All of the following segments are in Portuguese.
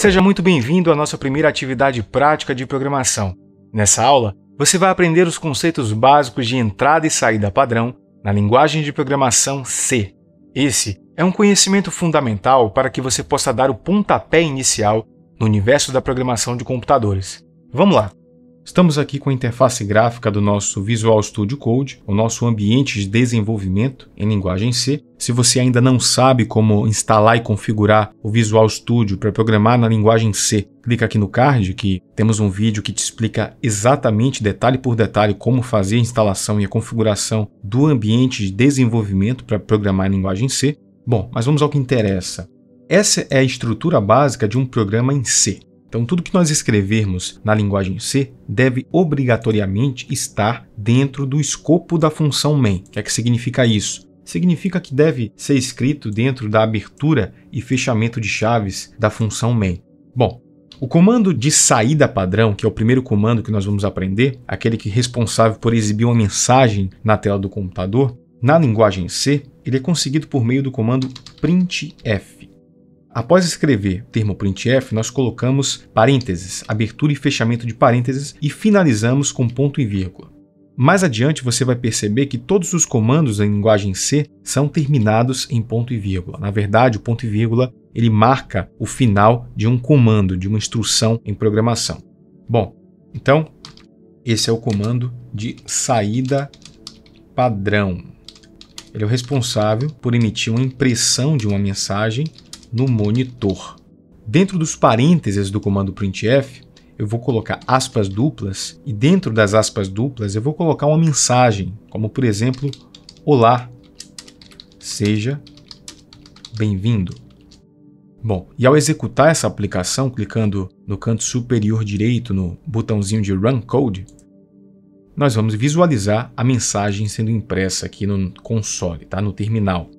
Seja muito bem-vindo à nossa primeira atividade prática de programação. Nessa aula, você vai aprender os conceitos básicos de entrada e saída padrão na linguagem de programação C. Esse é um conhecimento fundamental para que você possa dar o pontapé inicial no universo da programação de computadores. Vamos lá! Estamos aqui com a interface gráfica do nosso Visual Studio Code, o nosso ambiente de desenvolvimento em linguagem C. Se você ainda não sabe como instalar e configurar o Visual Studio para programar na linguagem C, clica aqui no card que temos um vídeo que te explica exatamente, detalhe por detalhe, como fazer a instalação e a configuração do ambiente de desenvolvimento para programar em linguagem C. Bom, mas vamos ao que interessa. Essa é a estrutura básica de um programa em C. Então, tudo que nós escrevermos na linguagem C deve obrigatoriamente estar dentro do escopo da função main. O que é que significa isso? Significa que deve ser escrito dentro da abertura e fechamento de chaves da função main. Bom, o comando de saída padrão, que é o primeiro comando que nós vamos aprender, aquele que é responsável por exibir uma mensagem na tela do computador, na linguagem C, ele é conseguido por meio do comando printf. Após escrever o termo printf, nós colocamos parênteses, abertura e fechamento de parênteses e finalizamos com ponto e vírgula. Mais adiante você vai perceber que todos os comandos em linguagem C são terminados em ponto e vírgula. Na verdade, o ponto e vírgula ele marca o final de um comando, de uma instrução em programação. Bom, então esse é o comando de saída padrão. Ele é o responsável por emitir uma impressão de uma mensagem no monitor. Dentro dos parênteses do comando printf, eu vou colocar aspas duplas e dentro das aspas duplas eu vou colocar uma mensagem, como por exemplo, olá, seja bem-vindo. Bom, e ao executar essa aplicação, clicando no canto superior direito no botãozinho de Run Code, nós vamos visualizar a mensagem sendo impressa aqui no console, tá? No terminal.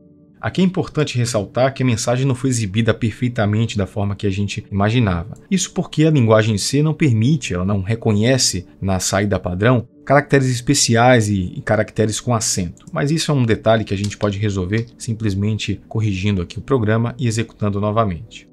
Aqui é importante ressaltar que a mensagem não foi exibida perfeitamente da forma que a gente imaginava. Isso porque a linguagem C não permite, ela não reconhece na saída padrão caracteres especiais e caracteres com acento. Mas isso é um detalhe que a gente pode resolver simplesmente corrigindo aqui o programa e executando novamente.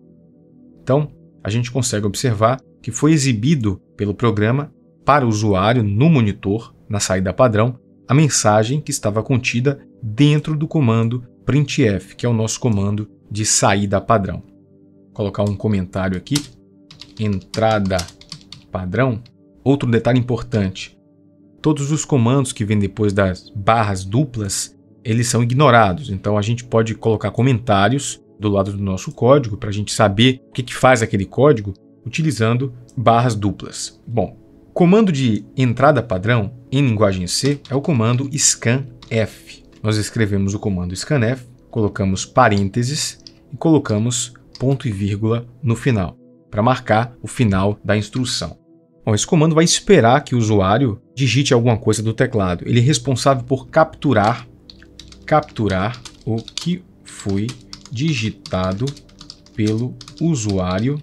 Então, a gente consegue observar que foi exibido pelo programa para o usuário no monitor, na saída padrão, a mensagem que estava contida dentro do comando printf, que é o nosso comando de saída padrão. Vou colocar um comentário aqui, entrada padrão. Outro detalhe importante, todos os comandos que vêm depois das barras duplas, eles são ignorados. Então a gente pode colocar comentários do lado do nosso código para a gente saber o que faz aquele código utilizando barras duplas. Bom, o comando de entrada padrão em linguagem C é o comando scanf. Nós escrevemos o comando scanf, colocamos parênteses e colocamos ponto e vírgula no final, para marcar o final da instrução. Bom, esse comando vai esperar que o usuário digite alguma coisa do teclado. Ele é responsável por capturar o que foi digitado pelo usuário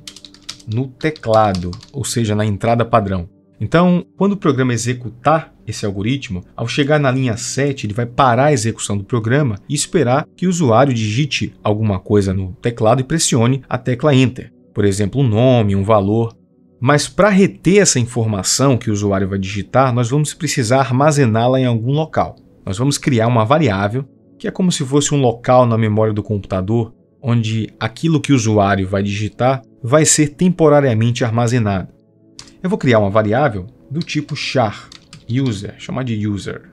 no teclado, ou seja, na entrada padrão. Então, quando o programa executar esse algoritmo, ao chegar na linha 7, ele vai parar a execução do programa e esperar que o usuário digite alguma coisa no teclado e pressione a tecla Enter. Por exemplo, um nome, um valor. Mas para reter essa informação que o usuário vai digitar, nós vamos precisar armazená-la em algum local. Nós vamos criar uma variável, que é como se fosse um local na memória do computador, onde aquilo que o usuário vai digitar vai ser temporariamente armazenado. Eu vou criar uma variável do tipo char user, chamar de user,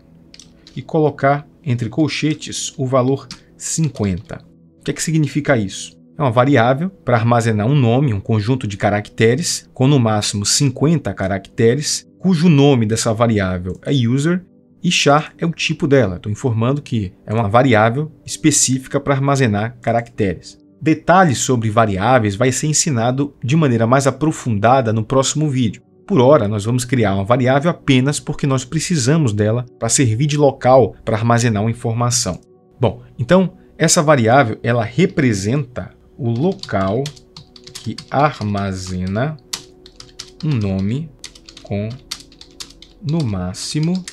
e colocar entre colchetes o valor 50. O que é que significa isso? É uma variável para armazenar um nome, um conjunto de caracteres, com no máximo 50 caracteres, cujo nome dessa variável é user e char é o tipo dela. Estou informando que é uma variável específica para armazenar caracteres. Detalhes sobre variáveis vai ser ensinado de maneira mais aprofundada no próximo vídeo. Por hora, nós vamos criar uma variável apenas porque nós precisamos dela para servir de local para armazenar uma informação. Bom, então essa variável ela representa o local que armazena um nome com no máximo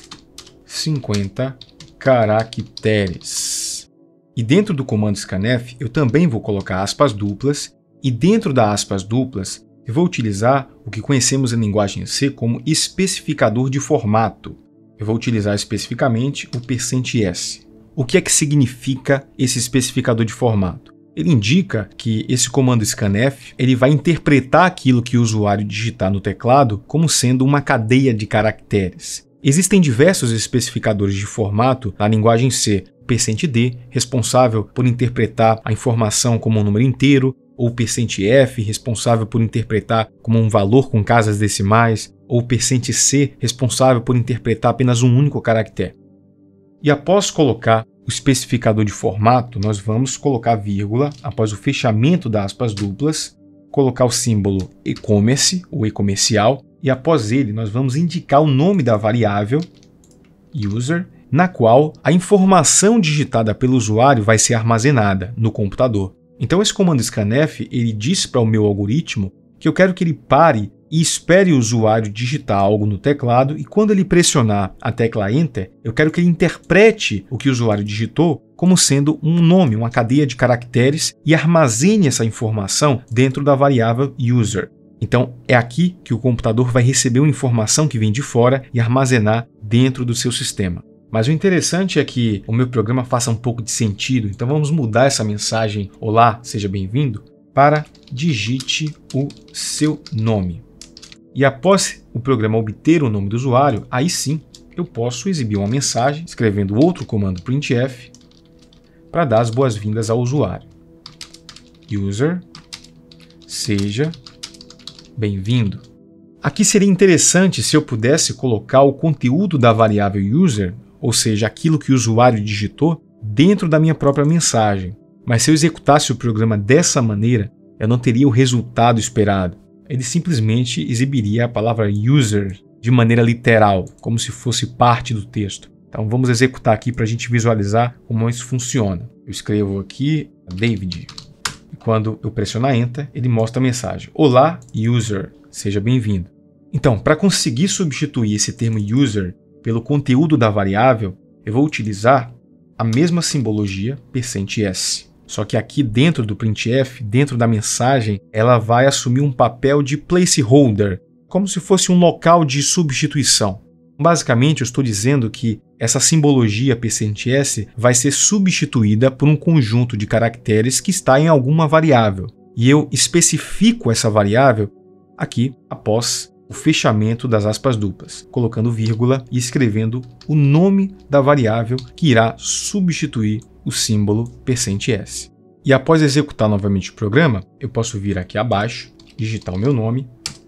50 caracteres. E dentro do comando scanf, eu também vou colocar aspas duplas E dentro das aspas duplas, eu vou utilizar o que conhecemos em linguagem C como especificador de formato. Eu vou utilizar especificamente o %s. O que é que significa esse especificador de formato? Ele indica que esse comando scanf ele vai interpretar aquilo que o usuário digitar no teclado como sendo uma cadeia de caracteres. Existem diversos especificadores de formato na linguagem C. O %d, responsável por interpretar a informação como um número inteiro, ou o %f, responsável por interpretar como um valor com casas decimais, ou o %c, responsável por interpretar apenas um único caractere. E após colocar o especificador de formato, nós vamos colocar vírgula após o fechamento das aspas duplas, colocar o símbolo e-commerce, ou e-comercial, e após ele nós vamos indicar o nome da variável user, na qual a informação digitada pelo usuário vai ser armazenada no computador. Então esse comando scanf ele diz para o meu algoritmo que eu quero que ele pare e espere o usuário digitar algo no teclado e quando ele pressionar a tecla Enter, eu quero que ele interprete o que o usuário digitou como sendo um nome, uma cadeia de caracteres e armazene essa informação dentro da variável user. Então é aqui que o computador vai receber uma informação que vem de fora e armazenar dentro do seu sistema. Mas o interessante é que o meu programa faça um pouco de sentido, então vamos mudar essa mensagem "Olá, seja bem-vindo" para "digite o seu nome". E após o programa obter o nome do usuário, aí sim eu posso exibir uma mensagem escrevendo outro comando printf para dar as boas-vindas ao usuário. User, seja bem-vindo. Aqui seria interessante se eu pudesse colocar o conteúdo da variável user, ou seja, aquilo que o usuário digitou, dentro da minha própria mensagem. Mas se eu executasse o programa dessa maneira, eu não teria o resultado esperado. Ele simplesmente exibiria a palavra user de maneira literal, como se fosse parte do texto. Então vamos executar aqui para a gente visualizar como isso funciona. Eu escrevo aqui David. E quando eu pressionar Enter, ele mostra a mensagem: "Olá, user, seja bem-vindo". Então, para conseguir substituir esse termo user pelo conteúdo da variável, eu vou utilizar a mesma simbologia %s. Só que aqui dentro do printf, dentro da mensagem, ela vai assumir um papel de placeholder, como se fosse um local de substituição. Basicamente, eu estou dizendo que essa simbologia %s vai ser substituída por um conjunto de caracteres que está em alguma variável. E eu especifico essa variável aqui após o fechamento das aspas duplas, colocando vírgula e escrevendo o nome da variável que irá substituir o símbolo %s. E após executar novamente o programa, eu posso vir aqui abaixo, digitar o meu nome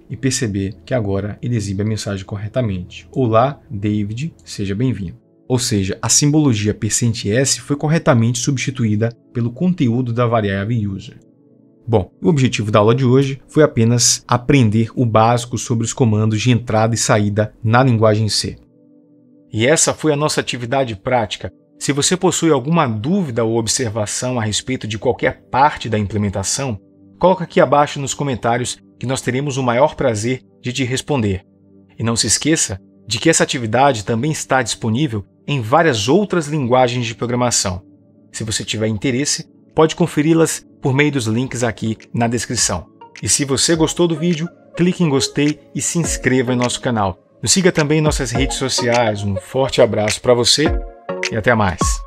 e perceber que agora ele exibe a mensagem corretamente. "Olá, David, seja bem-vindo". Ou seja, a simbologia %s foi corretamente substituída pelo conteúdo da variável user. Bom, o objetivo da aula de hoje foi apenas aprender o básico sobre os comandos de entrada e saída na linguagem C. E essa foi a nossa atividade prática. Se você possui alguma dúvida ou observação a respeito de qualquer parte da implementação, coloca aqui abaixo nos comentários que nós teremos o maior prazer de te responder. E não se esqueça de que essa atividade também está disponível em várias outras linguagens de programação. Se você tiver interesse, pode conferi-las por meio dos links aqui na descrição. E se você gostou do vídeo, clique em gostei e se inscreva em nosso canal. Nos siga também em nossas redes sociais. Um forte abraço para você e até mais!